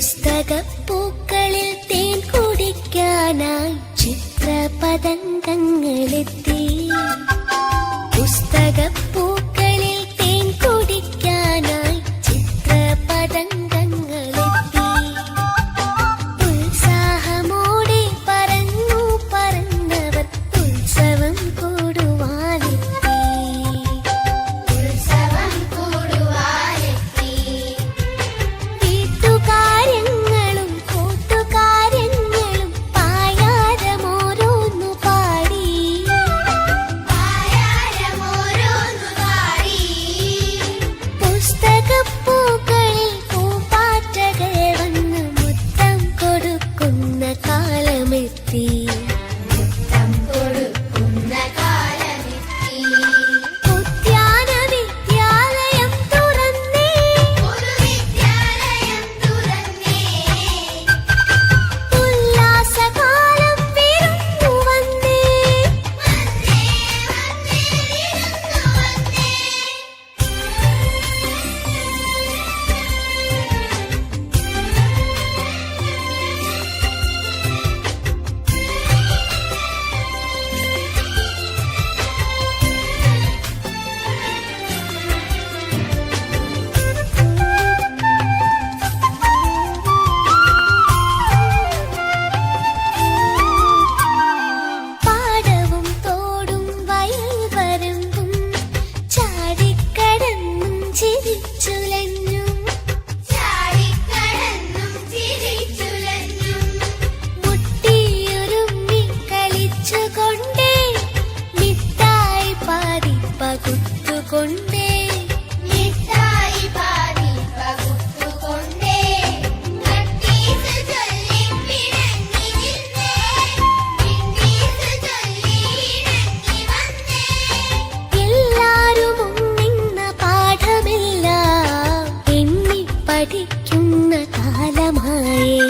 പുസ്തകപ്പൂക്കളിൽ തേൻ കുടിക്കാനായി ചിത്രപതംഗങ്ങളെത്തി. പുസ്തകപ്പൂക്കളിൽ തേൻ കുടിക്കാനായി ചിത്രപതംഗങ്ങളെത്തി. ഉത്സാഹമോടെ പറന്നു പറന്നവർ ഉത്സവം കൂടുവാനെത്തി. വീട്ടുകാര്യങ്ങളും കൂട്ടുകാര്യങ്ങളും പായാരമോരോന്നു പാടി. പുസ്തകപ്പൂക്കളിൽ പൂമ്പാറ്റകൾ വന്ന് മുത്തം കൊടുക്കുന്ന കാലമെത്തി. ഉദ്യാന വിദ്യാലയം തുറന്നേ, ഉല്ലാസകാലം വിരുന്നു വന്നേ. പാടവും തോടും വയൽവരമ്പും ചാടിക്കടന്നും ചിരിച്ചുലഞ്ഞും മുട്ടിയുരുമ്മി കളിച്ചുകൊണ്ടേ മിഠായി പാതി പകുത്തുകൊണ്ടേ. എല്ലാരും ഒന്നിന്ന പാഠമെല്ലാം എണ്ണി പഠിക്കുന്ന കാലമായേ.